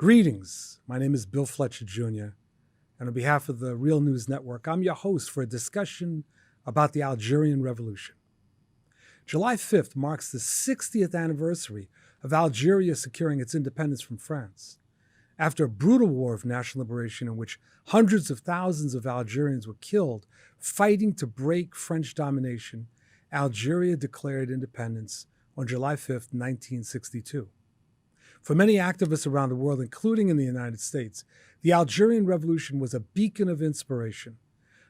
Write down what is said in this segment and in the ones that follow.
Greetings. My name is Bill Fletcher Jr., and on behalf of the Real News Network, I'm your host for a discussion about the Algerian Revolution. July 5th marks the 60th anniversary of Algeria securing its independence from France. After a brutal war of national liberation in which hundreds of thousands of Algerians were killed fighting to break French domination, Algeria declared independence on July 5th, 1962. For many activists around the world, including in the United States, the Algerian Revolution was a beacon of inspiration.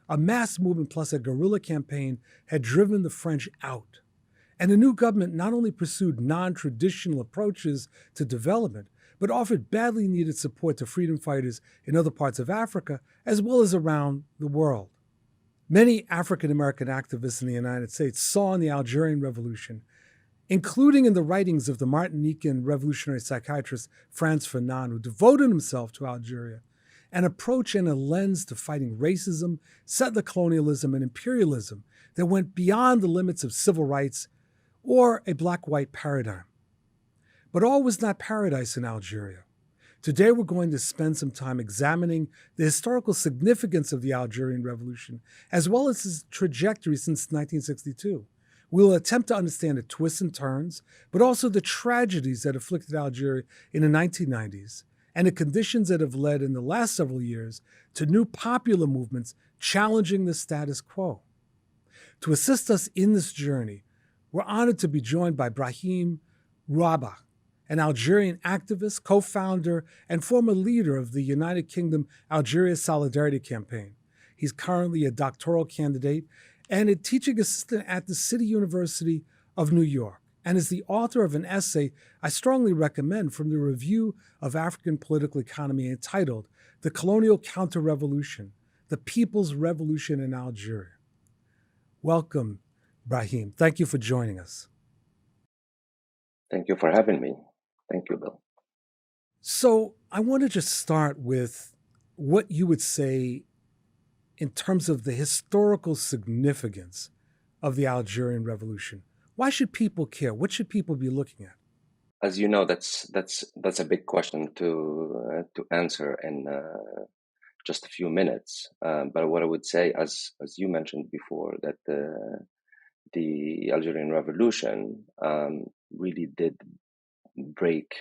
A mass movement plus a guerrilla campaign had driven the French out. And the new government not only pursued non-traditional approaches to development, but offered badly needed support to freedom fighters in other parts of Africa, as well as around the world. Many African-American activists in the United States saw in the Algerian Revolution, including in the writings of the Martinican revolutionary psychiatrist Frantz Fanon, who devoted himself to Algeria, an approach and a lens to fighting racism, settler colonialism, and imperialism that went beyond the limits of civil rights or a black-white paradigm. But all was not paradise in Algeria. Today we're going to spend some time examining the historical significance of the Algerian Revolution, as well as its trajectory since 1962. We will attempt to understand the twists and turns, but also the tragedies that afflicted Algeria in the 1990s and the conditions that have led in the last several years to new popular movements challenging the status quo. To assist us in this journey, we're honored to be joined by Brahim Rouabah, an Algerian activist, co-founder, and former leader of the United Kingdom Algeria Solidarity Campaign. He's currently a doctoral candidate and a teaching assistant at the City University of New York, and is the author of an essay I strongly recommend from the Review of African Political Economy entitled The Colonial Counter-Revolution, The People's Revolution in Algeria. Welcome, Brahim. Thank you for joining us. Thank you for having me. Thank you, Bill. So I want to just start with what you would say in terms of the historical significance of the Algerian Revolution. Why should people care? What should people be looking at? As you know, that's a big question to answer in just a few minutes. But what I would say, as you mentioned before, that the Algerian Revolution really did break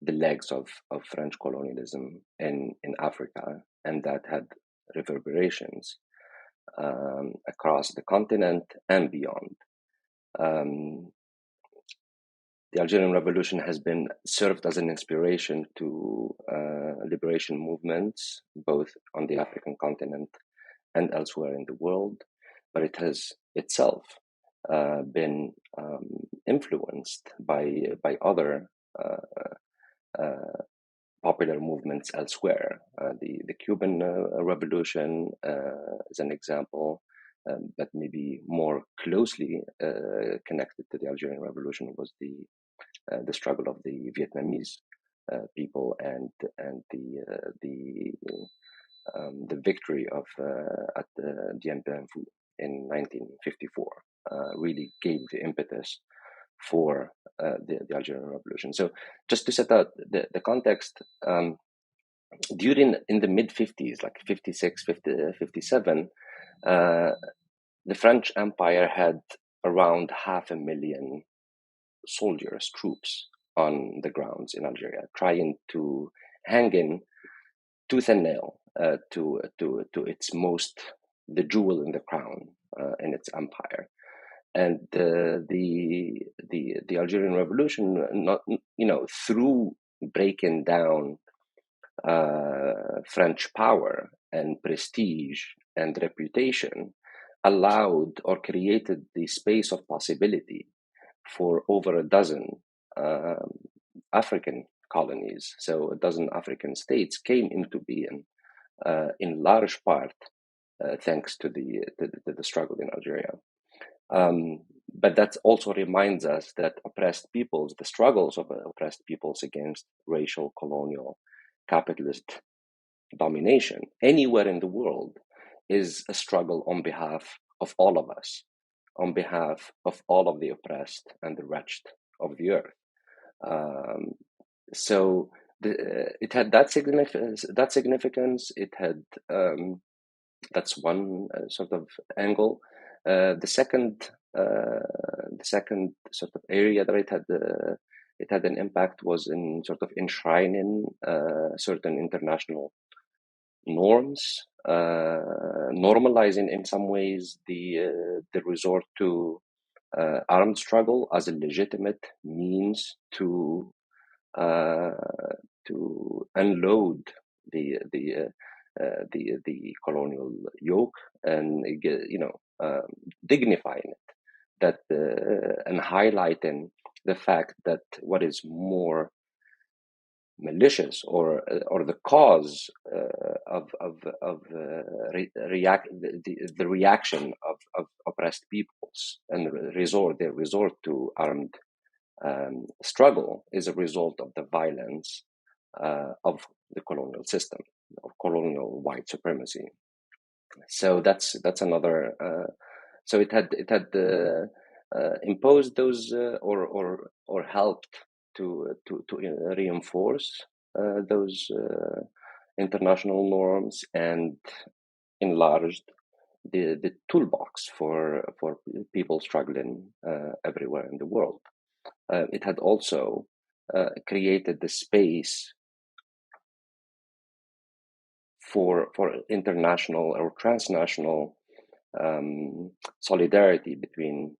the legs of French colonialism in Africa, and that had reverberations across the continent and beyond. The Algerian Revolution has been served as an inspiration to liberation movements, both on the African continent and elsewhere in the world, but it has itself been influenced by other popular movements elsewhere. The Cuban Revolution is an example, but maybe more closely connected to the Algerian Revolution was the struggle of the Vietnamese people and the victory of at Dien Bien Phu in 1954 really gave the impetus for the Algerian Revolution. So just to set out the context, in the mid-50s, like 56, 57, the French Empire had around 500,000 soldiers, troops on the grounds in Algeria, trying to hang in tooth and nail to its the jewel in the crown in its empire. And the Algerian Revolution, through breaking down French power and prestige and reputation, allowed or created the space of possibility for over a dozen African colonies. So a dozen African states came into being in large part thanks to the struggle in Algeria. But that also reminds us that the struggles of oppressed peoples against racial, colonial, capitalist domination anywhere in the world is a struggle on behalf of all of us, on behalf of all of the oppressed and the wretched of the earth. So it had that significance. It had that's one sort of angle. The second sort of area that it had an impact was in sort of enshrining certain international norms, normalizing in some ways the resort to armed struggle as a legitimate means to unload the colonial yoke and dignifying it, that and highlighting the fact that what is more malicious or the cause of the reaction of oppressed peoples and their resort to armed struggle is a result of the violence of the colonial system, of colonial white supremacy. So that's another. So it had imposed those or helped to reinforce those international norms and enlarged the toolbox for people struggling everywhere in the world. It had also created the space for international or transnational solidarity between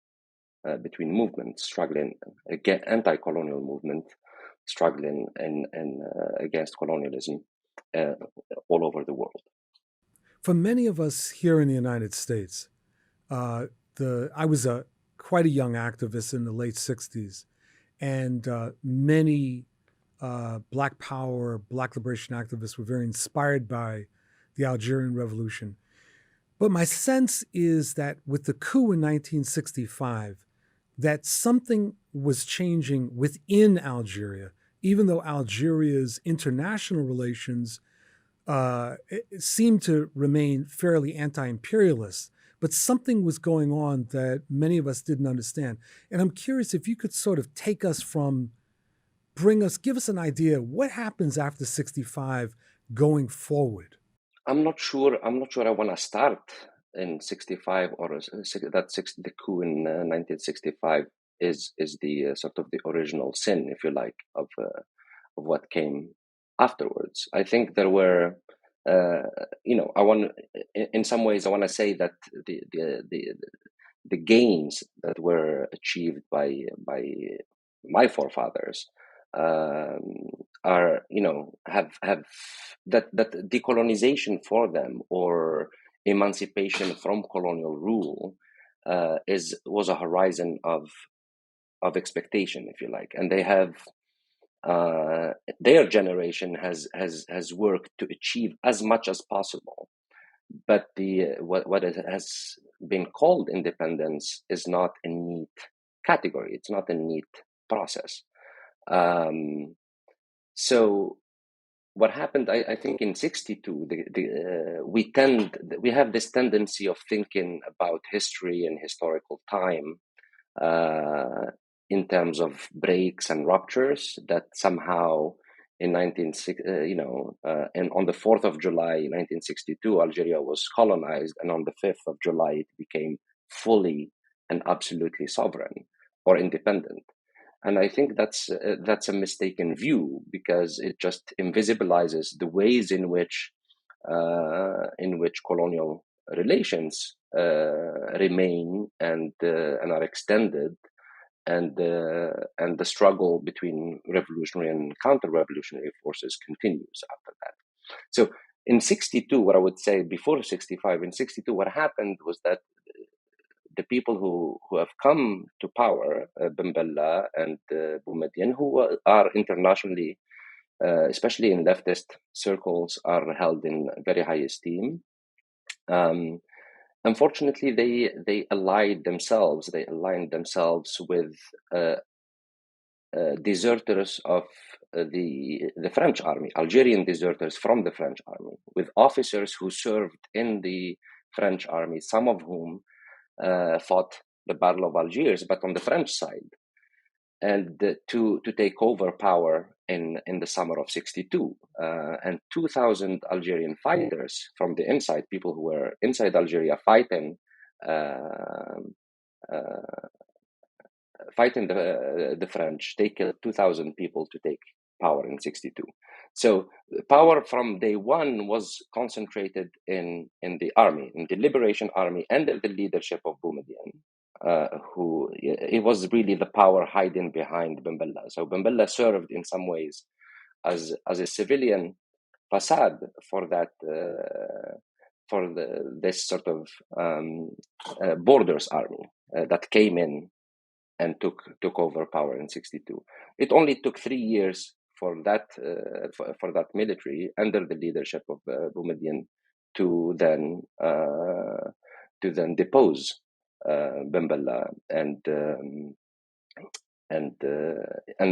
movements struggling against anti-colonial movement struggling and against colonialism all over the world. For many of us here in the United States, I was quite a young activist in the late 60s, and many Black Power, Black liberation activists were very inspired by the Algerian Revolution. But my sense is that with the coup in 1965, that something was changing within Algeria, even though Algeria's international relations seemed to remain fairly anti-imperialist, but something was going on that many of us didn't understand. And I'm curious if you could sort of take us give us an idea what happens after 65 going forward. I'm not sure I want to start in 65 or the coup in 1965 is the sort of the original sin, if you like, of what came afterwards. I think there were, in some ways, I want to say that the gains that were achieved by my forefathers are have that decolonization for them or emancipation from colonial rule was a horizon of expectation, if you like, and they have their generation has worked to achieve as much as possible, but what has been called independence is not a neat category. It's not a neat process. So what happened, I think, in 62, we have this tendency of thinking about history and historical time in terms of breaks and ruptures, that somehow in and on the 4th of July 1962, Algeria was colonized, and on the 5th of July it became fully and absolutely sovereign or independent. And I think that's a mistaken view, because it just invisibilizes the ways in which colonial relations remain and are extended, and the struggle between revolutionary and counter-revolutionary forces continues after that. So in 62, what I would say before 65, in 62, what happened was that the people who have come to power, Ben Bella and Boumediene, who are internationally, especially in leftist circles, are held in very high esteem. Unfortunately, they aligned themselves with deserters of the French army, Algerian deserters from the French army, with officers who served in the French army, some of whom fought the Battle of Algiers, but on the French side. to take over power in the summer of '62, and 2,000 Algerian fighters from the inside, people who were inside Algeria fighting the French. They killed 2,000 people to take power in '62. So power from day one was concentrated in the army, in the Liberation Army, under the leadership of Boumediene. Who it was really the power hiding behind Ben Bella. So Ben Bella served in some ways as a civilian facade for that this sort of borders army that came in and took over power in '62. It only took 3 years for that military under the leadership of Boumediene to then depose Ben Bella, and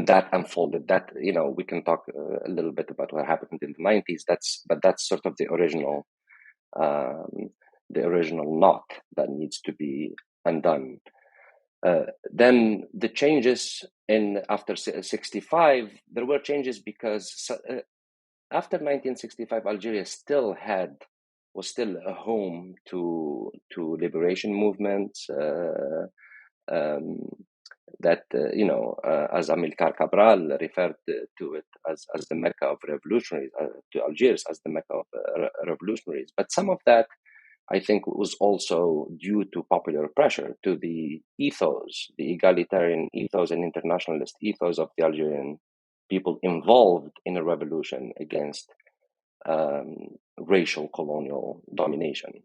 that unfolded. That, we can talk a little bit about what happened in the '90s. That's sort of the original knot that needs to be undone. Then the changes after '65, there were changes because after 1965, Algeria was still a home to liberation movements that as Amilcar Cabral referred to it as the Mecca of revolutionaries, to Algiers as the Mecca of revolutionaries. But some of that, I think, was also due to popular pressure, to the ethos, the egalitarian ethos and internationalist ethos of the Algerian people involved in a revolution against racial colonial domination.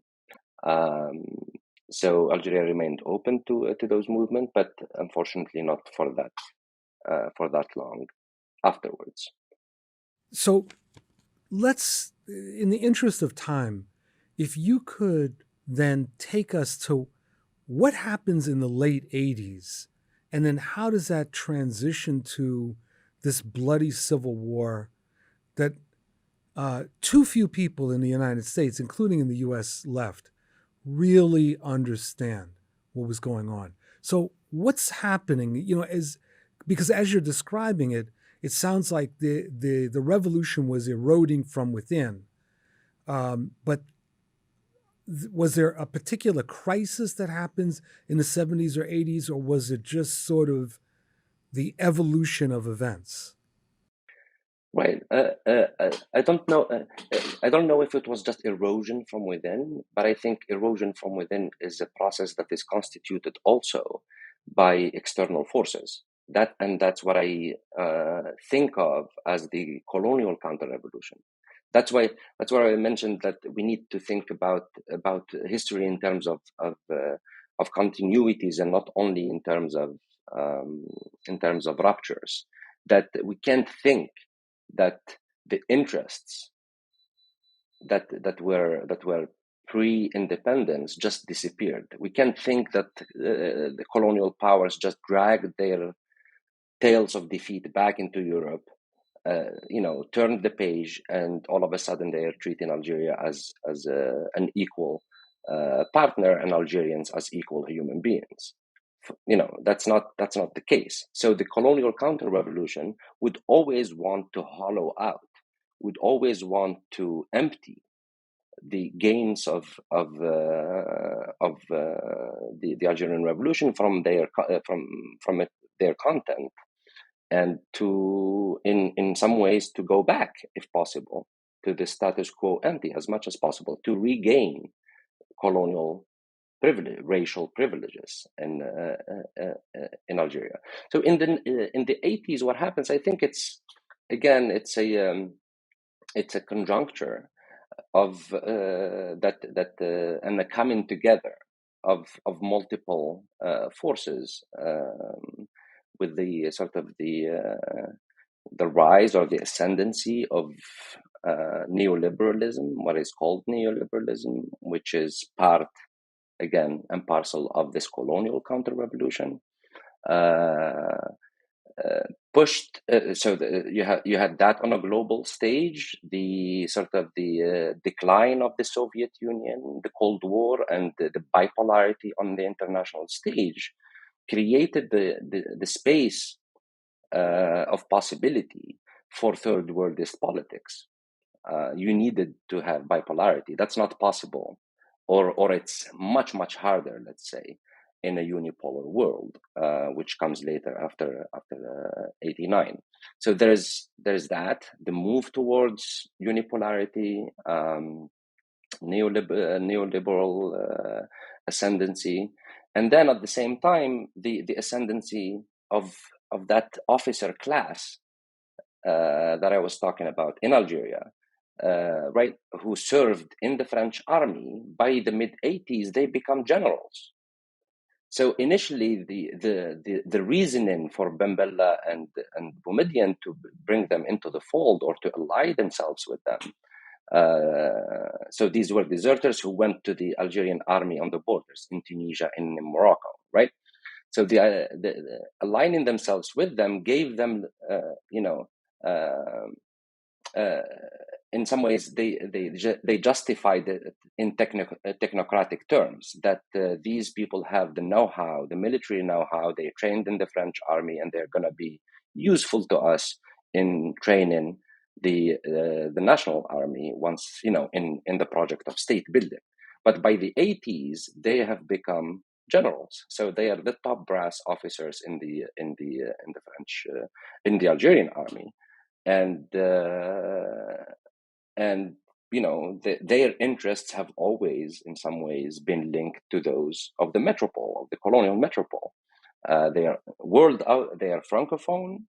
So Algeria remained open to those movements, but unfortunately not for that long afterwards. So let's, in the interest of time, if you could then take us to what happens in the late '80s, and then how does that transition to this bloody civil war that too few people in the United States, including in the U.S. left, really understand what was going on. So what's happening? Because as you're describing it, it sounds like the revolution was eroding from within. But was there a particular crisis that happens in the '70s or '80s, or was it just sort of the evolution of events? Right. I don't know. I don't know if it was just erosion from within, but I think erosion from within is a process that is constituted also by external forces. That's what I think of as the colonial counter-revolution. That's why I mentioned that we need to think about history in terms of continuities and not only in terms of ruptures. That we can't think that the interests that were pre-independence just disappeared. We can't think that the colonial powers just dragged their tales of defeat back into Europe, turned the page, and all of a sudden they are treating Algeria as an equal partner and Algerians as equal human beings. That's not the case. So the colonial counter-revolution would always want to hollow out, would always want to empty the gains of the Algerian Revolution from their content, and to in some ways to go back, if possible, to the status quo ante as much as possible, to regain colonial racial privileges in Algeria. So in the '80s, what happens? I think it's a conjuncture of that and a coming together of multiple forces, with the sort of the rise or the ascendancy of neoliberalism, what is called neoliberalism, which is part, again, and parcel of this colonial counter-revolution, pushed. You had that on a global stage, the sort of the decline of the Soviet Union, the Cold War, and the bipolarity on the international stage created the space of possibility for third worldist politics. You needed to have bipolarity. That's not possible, or it's much, much harder, let's say, in a unipolar world, which comes later after 89. So there's that, the move towards unipolarity, neoliberal ascendancy, and then at the same time the ascendancy of that officer class that I was talking about in Algeria, right, who served in the French army. By the mid-80s, they become generals. So initially, the reasoning for Ben Bella and Boumediene to bring them into the fold or to ally themselves with them. So these were deserters who went to the Algerian army on the borders in Tunisia and in Morocco, right? So the aligning themselves with them gave them, in some ways, they justified it in technocratic terms that these people have the know-how, the military know-how. They trained in the French army, and they're going to be useful to us in training the national army once, in the project of state building. But by the 80s, they have become generals, so they are the top brass officers in the French, in the Algerian army, and their interests have always, in some ways, been linked to those of the metropole, of the colonial metropole. They are they are francophone.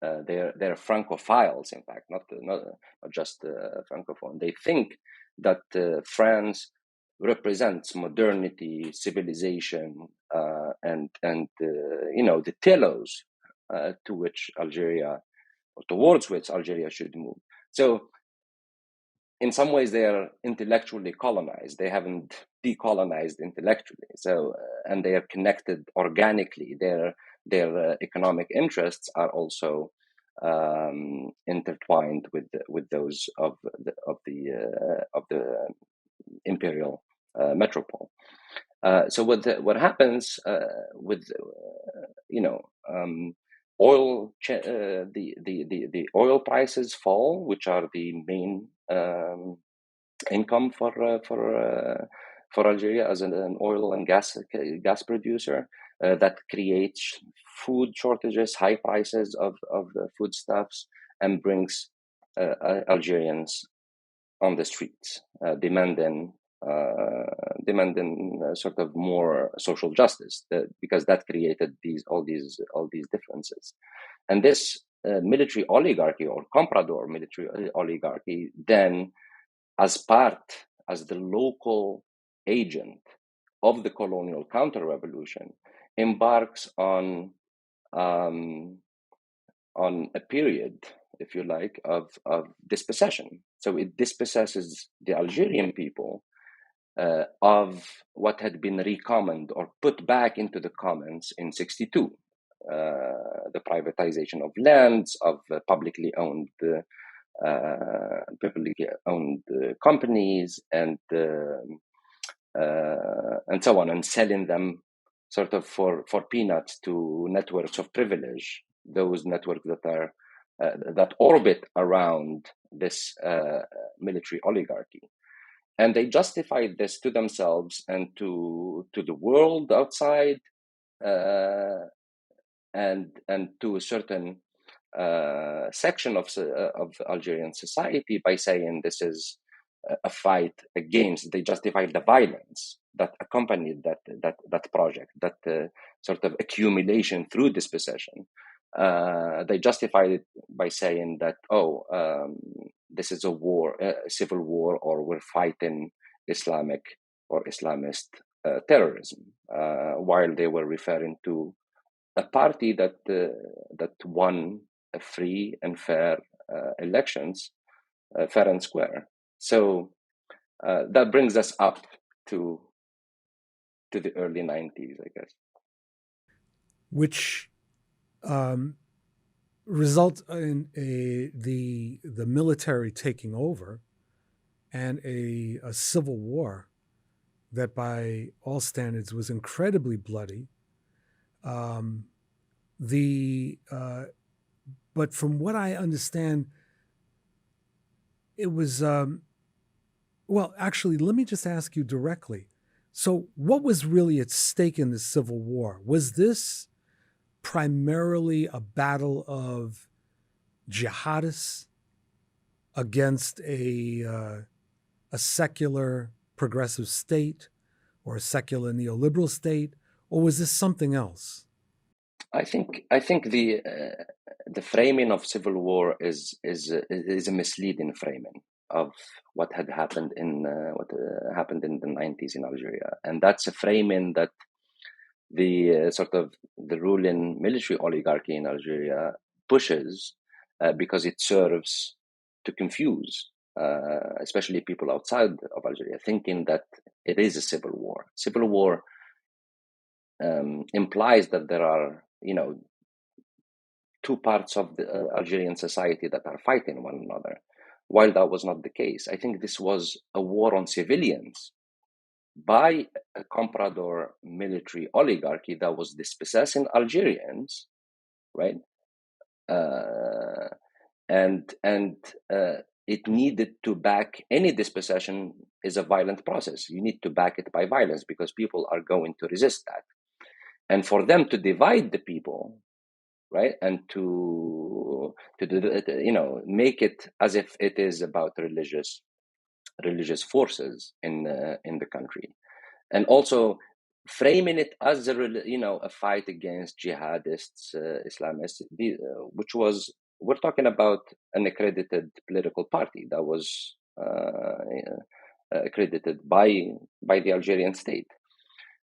They're francophiles, in fact, not just francophone. They think that France represents modernity, civilization, and the telos to which Algeria, or towards which Algeria should move. So in some ways, they are intellectually colonized. They haven't decolonized intellectually. So, and they are connected organically. Their economic interests are also intertwined with those of the imperial metropole. So what happens with oil, the oil prices fall, which are the main income for Algeria as an oil and gas producer. That creates food shortages, high prices of the foodstuffs, and brings Algerians on the streets, demanding sort of more social justice, because that created all these differences. And this military oligarchy, or comprador military oligarchy, then as the local agent of the colonial counter-revolution, embarks on a period, if you like, of dispossession. So it dispossesses the Algerian people of what had been recommoned or put back into the commons in 62. The privatization of lands, of publicly owned companies, and so on, and selling them sort of for peanuts to networks of privilege, those networks that are that orbit around this military oligarchy. And they justified this to themselves and to the world outside, and to a certain section of Algerian society, by saying this is a fight against. They justified the violence that accompanied that project, that sort of accumulation through dispossession. They justified it by saying that, this is a war, a civil war, or we're fighting Islamic or Islamist terrorism, while they were referring to a party that won a free and fair elections, fair and square. So that brings us up to the early 90s, I guess. Which result in the military taking over and a civil war that by all standards was incredibly bloody, But from what I understand, it was well. Actually, let me just ask you directly. So, what was really at stake in the Civil War? Was this primarily a battle of jihadists against a secular progressive state or a secular neoliberal state, or was this something else? I think the framing of civil war is a misleading framing of what had happened in the 90s in Algeria, and that's a framing that the sort of the ruling military oligarchy in Algeria pushes because it serves to confuse, especially people outside of Algeria, thinking that it is a civil war. Civil war implies that there are, two parts of the Algerian society that are fighting one another, while that was not the case. I think this was a war on civilians by a comprador military oligarchy that was dispossessing Algerians, right? Uh, and it needed to back any dispossession is a violent process. You need to back it by violence because people are going to resist that. And for them to divide the people, right, and to make it as if it is about religious forces in the country, and also framing it as a fight against jihadists, Islamists, which was, we're talking about an accredited political party that was accredited by the Algerian state.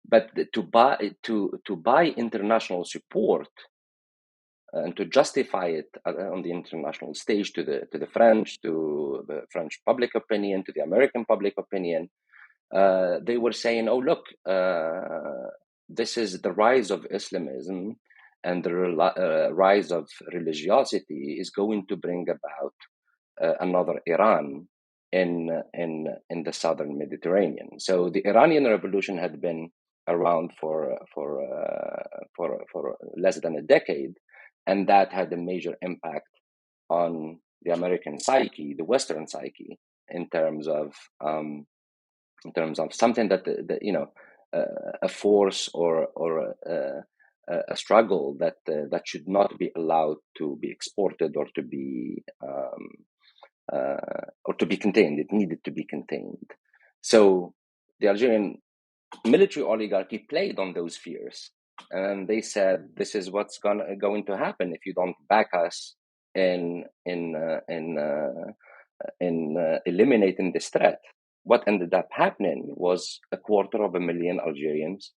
But to buy international support and to justify it on the international stage to the French, to the French public opinion, to the American public opinion, they were saying, "Oh, look, this is the rise of Islamism, and the rise of religiosity is going to bring about another Iran in the southern Mediterranean." So the Iranian Revolution had been around for less than a decade, and that had a major impact on the American psyche, the Western psyche, in terms of something that a force or a struggle that should not be allowed to be exported or to be contained. It needed to be contained. So the Algerian military oligarchy played on those fears, and they said, "This is what's going to happen if you don't back us in eliminating this threat." What ended up happening was 250,000 Algerians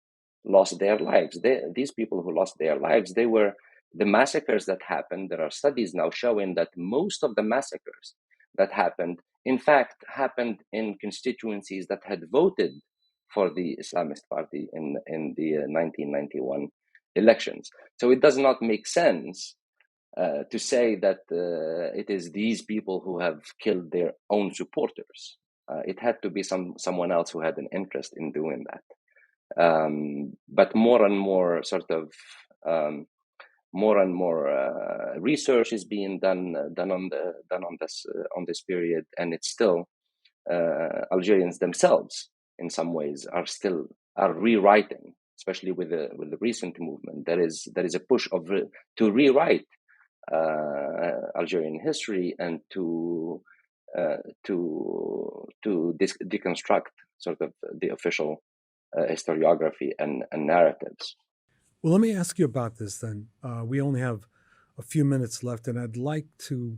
lost their lives. These people who lost their lives, they were the massacres that happened. There are studies now showing that most of the massacres that happened, in fact, happened in constituencies that had voted for the Islamist party in the 1991 elections. So it does not make sense to say that it is these people who have killed their own supporters. It had to be someone else who had an interest in doing that. But more and more research is being done on this period, and it's still Algerians themselves in some ways are rewriting, especially with the recent movement. There is a push to rewrite Algerian history and to deconstruct sort of the official historiography and narratives. Well, let me ask you about this then. We only have a few minutes left, and I'd like to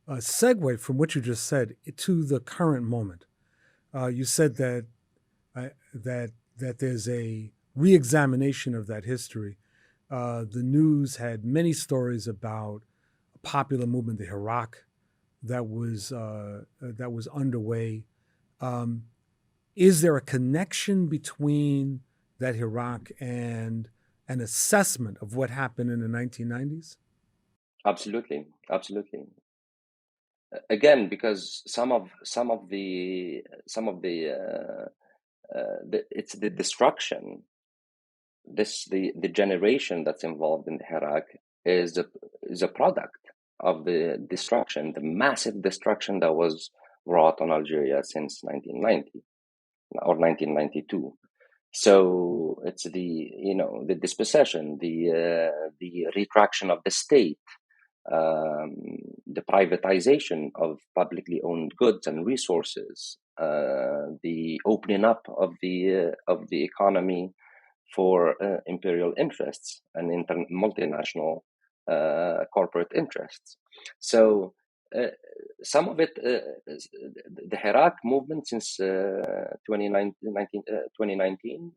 segue from what you just said to the current moment. You said that there's a re-examination of that history. The news had many stories about a popular movement, the Hirak, that was underway. Is there a connection between that Hirak and an assessment of what happened in the 1990s? Absolutely. Again, because some of the it's the destruction the generation that's involved in the Hirak is a product of the destruction, the massive destruction that was wrought on Algeria since 1990 or 1992. So it's the dispossession, the retraction of the state, the privatization of publicly owned goods and resources, the opening up of the economy for imperial interests and multinational corporate interests. So some of it, the Hirak movement since 2019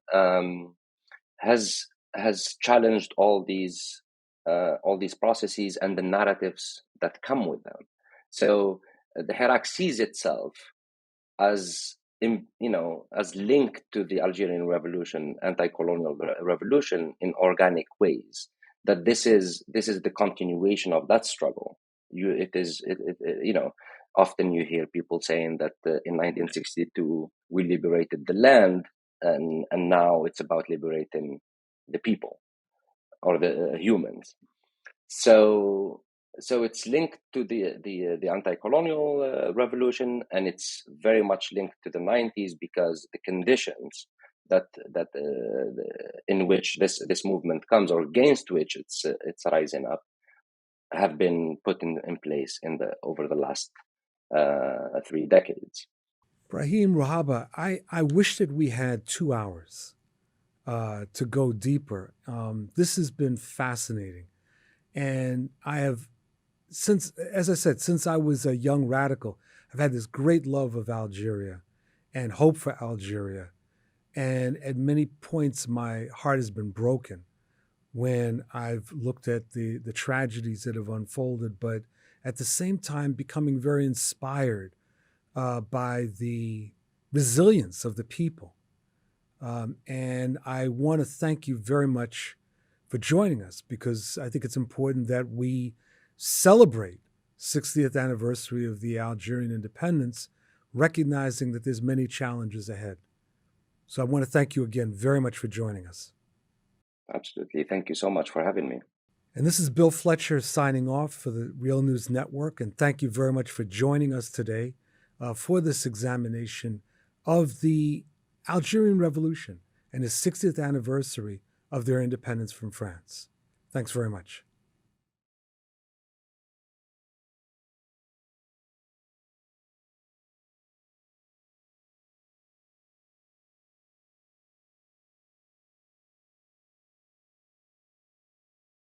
has challenged all these processes and the narratives that come with them. So the Hirak sees itself as linked to the Algerian Revolution, anti-colonial revolution in organic ways. That this is the continuation of that struggle. Often you hear people saying that in 1962 we liberated the land, and now it's about liberating the people or the humans. So it's linked to the anti-colonial revolution, and it's very much linked to the 90s because the conditions that in which this movement comes, or against which it's rising up, have been put in place over the last 3 decades. Brahim Rouabah, I wish that we had 2 hours to go deeper. This has been fascinating. And I have, since I was a young radical, I've had this great love of Algeria and hope for Algeria. And at many points, my heart has been broken when I've looked at the tragedies that have unfolded, but at the same time becoming very inspired by the resilience of the people. And I want to thank you very much for joining us, because I think it's important that we celebrate 60th anniversary of the Algerian independence, recognizing that there's many challenges ahead. So I want to thank you again very much for joining us. Absolutely. Thank you so much for having me. And this is Bill Fletcher signing off for the Real News Network. And thank you very much for joining us today for this examination of the Algerian Revolution and the 60th anniversary of their independence from France. Thanks very much.